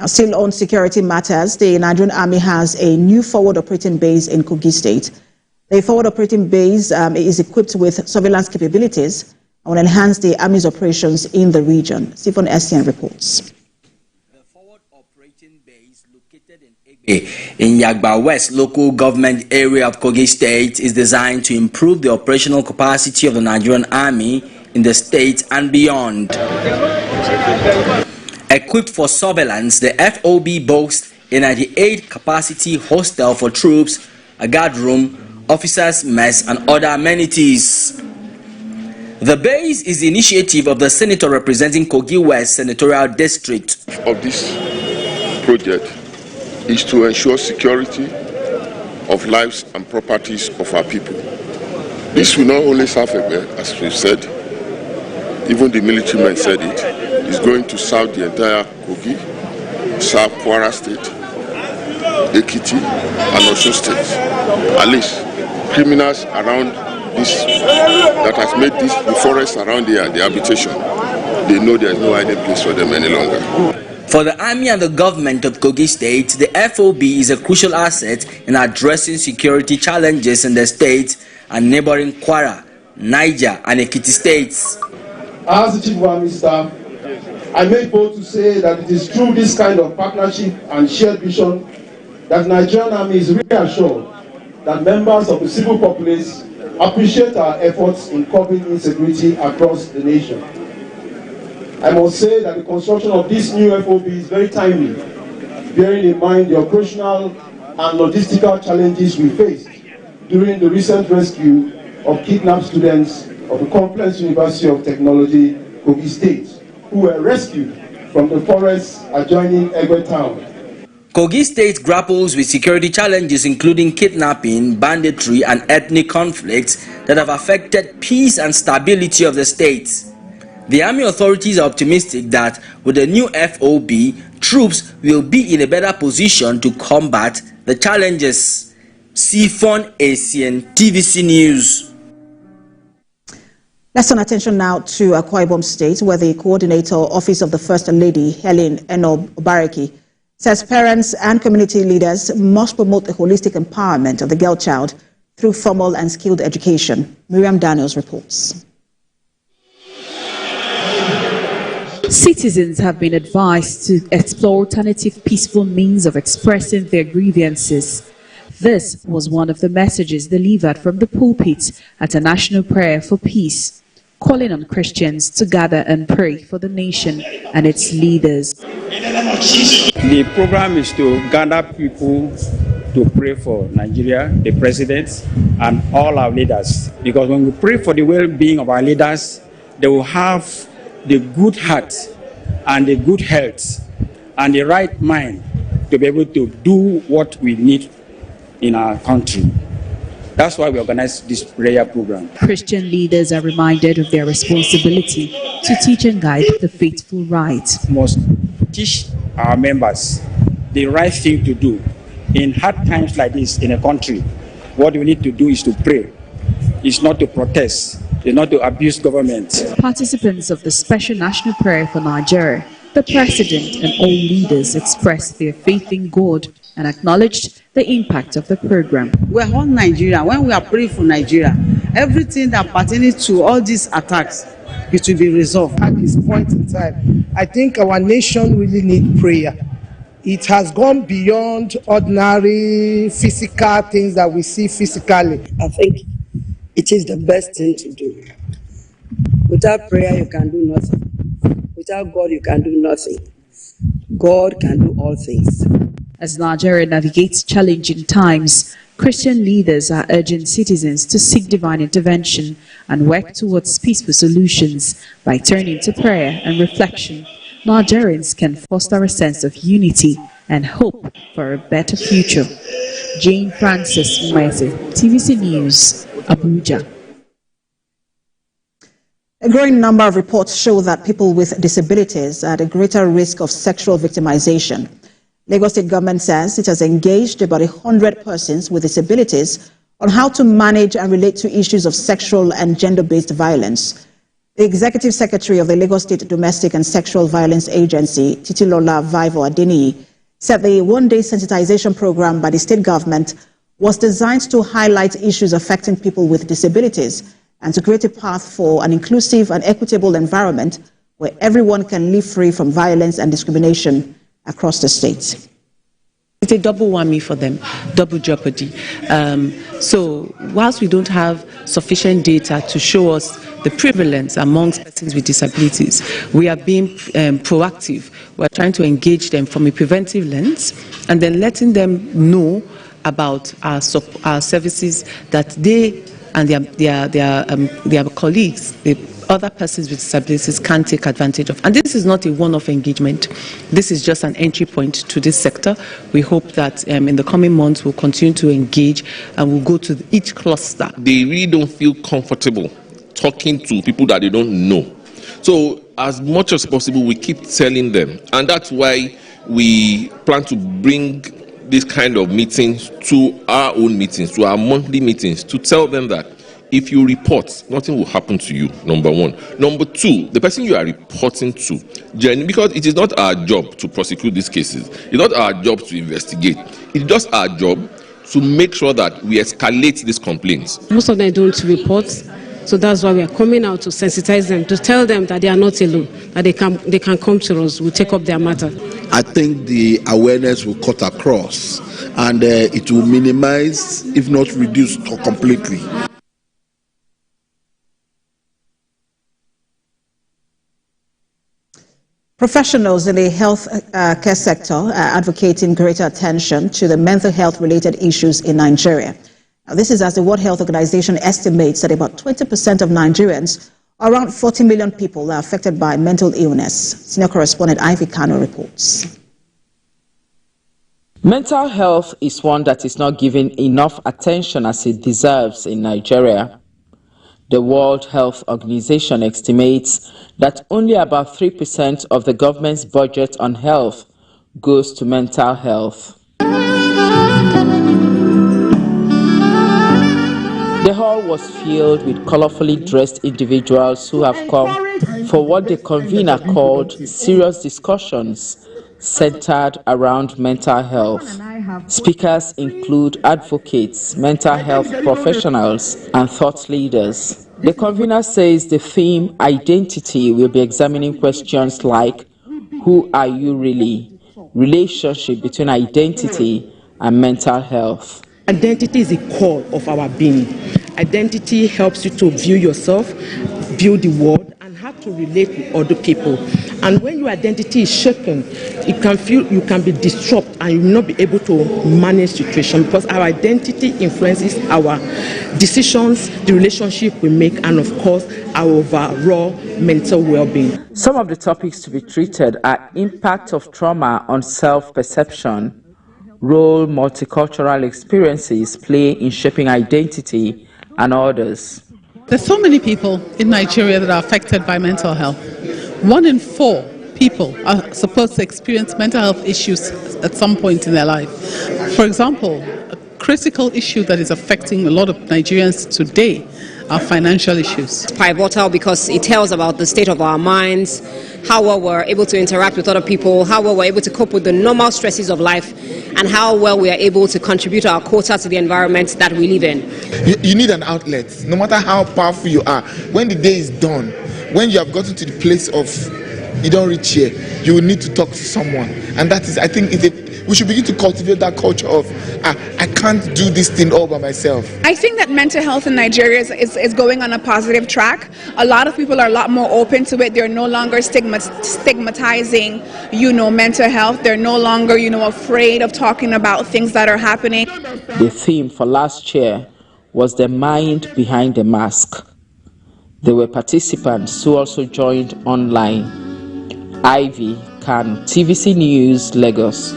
Still on security matters, the Nigerian Army has a new forward operating base in Kogi State. The forward operating base is equipped with surveillance capabilities and will enhance the Army's operations in the region. Stephen Essien reports. The forward operating base located in Yagba West local government area of Kogi State is designed to improve the operational capacity of the Nigerian Army in the state and beyond. Equipped for surveillance, the FOB boasts a 98-capacity hostel for troops, a guard room, officers' mess, and other amenities. The base is the initiative of the senator representing Kogi West Senatorial District. Of this project is to ensure security of lives and properties of our people. This will not only serve as we've said, even the military men said it, is going to serve the entire Kogi, serve Kwara State, Ekiti, and Osun State. At least criminals around this, that has made this, the forest around here, the habitation, they know there is no hiding place for them any longer. For the Army and the government of Kogi State, the FOB is a crucial asset in addressing security challenges in the state and neighboring Kwara, Niger, and Ekiti states. As the Chief of Army Staff, I make bold to say that it is through this kind of partnership and shared vision that Nigerian Army is reassured that members of the civil populace appreciate our efforts in curbing insecurity across the nation. I must say that the construction of this new FOB is very timely, bearing in mind the operational and logistical challenges we faced during the recent rescue of kidnapped students of the Complex University of Technology, Kogi State, who were rescued from the forests adjoining Egwe town. Kogi State grapples with security challenges including kidnapping, banditry, and ethnic conflicts that have affected peace and stability of the state. The Army authorities are optimistic that with the new FOB, troops will be in a better position to combat the challenges. Stephen Essien, TVC News. Let's turn attention now to Akwa Ibom State, where the coordinator, Office of the First Lady, Helen Enob Obareki, says parents and community leaders must promote the holistic empowerment of the girl child through formal and skilled education. Miriam Daniels reports. Citizens have been advised to explore alternative peaceful means of expressing their grievances. This was one of the messages delivered from the pulpit at a national prayer for peace, calling on Christians to gather and pray for the nation and its leaders. The program is to gather people to pray for Nigeria, the president, and all our leaders. Because when we pray for the well-being of our leaders, they will have the good heart and the good health and the right mind to be able to do what we need in our country. That's why we organize this prayer program. Christian leaders are reminded of their responsibility to teach and guide the faithful right. We must teach our members the right thing to do. In hard times like this in a country, what we need to do is to pray. It's not to protest. It's not to abuse government. Participants of the Special National Prayer for Nigeria, the President and all leaders expressed their faith in God and acknowledged the impact of the program. We are all Nigeria. When we are praying for Nigeria, everything that pertains to all these attacks, it will be resolved. At this point in time, I think our nation really needs prayer. It has gone beyond ordinary physical things that we see physically. I think it is the best thing to do. Without prayer, you can do nothing. Without God, you can do nothing. God can do all things. As Nigeria navigates challenging times, Christian leaders are urging citizens to seek divine intervention and work towards peaceful solutions. By turning to prayer and reflection, Nigerians can foster a sense of unity and hope for a better future. Jane Francis Mwese, TVC News, Abuja. A growing number of reports show that people with disabilities are at a greater risk of sexual victimization. Lagos State government says it has engaged about 100 persons with disabilities on how to manage and relate to issues of sexual and gender-based violence. The Executive Secretary of the Lagos State Domestic and Sexual Violence Agency, Titilola Vivo Adeniyi, said the one-day sensitization program by the state government was designed to highlight issues affecting people with disabilities and to create a path for an inclusive and equitable environment where everyone can live free from violence and discrimination across the state. It's a double whammy for them, double jeopardy. So whilst we don't have sufficient data to show us the prevalence amongst persons with disabilities, we are being proactive. We're trying to engage them from a preventive lens and then letting them know about our services that they and their colleagues, the other persons with disabilities, can take advantage of. And this is not a one-off engagement. This is just an entry point to this sector. We hope that in the coming months we'll continue to engage and we'll go to each cluster. They really don't feel comfortable talking to people that they don't know. So as much as possible, we keep telling them. And that's why we plan to bring this kind of meetings to our own meetings, to our monthly meetings, to tell them that if you report, nothing will happen to you, number one. Number two, the person you are reporting to, because it is not our job to prosecute these cases. It's not our job to investigate. It's just our job to make sure that we escalate these complaints. Most of them don't report, so that's why we are coming out to sensitize them, to tell them that they are not alone, that they can come to us, we'll take up their matter. I think the awareness will cut across and it will minimize, if not reduce completely. Professionals in the health care sector are advocating greater attention to the mental health-related issues in Nigeria. Now, this is as the World Health Organization estimates that about 20% of Nigerians, around 40 million people, are affected by mental illness. Senior correspondent Ivy Kano reports. Mental health is one that is not given enough attention as it deserves in Nigeria. The World Health Organization estimates that only about 3% of the government's budget on health goes to mental health. The hall was filled with colorfully dressed individuals who have come for what the convener called serious discussions centered around mental health. Speakers include advocates, mental health professionals, and thought leaders. The convener says the theme, identity, will be examining questions like, who are you really? Relationship between identity and mental health. Identity is the core of our being. Identity helps you to view yourself, view the world, and how to relate with other people. And when your identity is shaken, you can be disrupted and you will not be able to manage situation because our identity influences our decisions, the relationship we make, and of course, our overall mental well-being. Some of the topics to be treated are impact of trauma on self-perception, role multicultural experiences play in shaping identity, and others. There's so many people in Nigeria that are affected by mental health. 1 in 4 people are supposed to experience mental health issues at some point in their life. For example, a critical issue that is affecting a lot of Nigerians today are financial issues. It's pivotal because it tells about the state of our minds, how well we're able to interact with other people, how well we're able to cope with the normal stresses of life, and how well we are able to contribute our quota to the environment that we live in. You need an outlet, no matter how powerful you are. When the day is done, when you have gotten to the place of you don't reach here, you will need to talk to someone. And that is, I think, we should begin to cultivate that culture of, I can't do this thing all by myself. I think that mental health in Nigeria is going on a positive track. A lot of people are a lot more open to it. They're no longer stigmatizing, mental health. They're no longer, afraid of talking about things that are happening. The theme for last year was the mind behind the mask. There were participants who also joined online. Ivy Kano, TVC News, Lagos.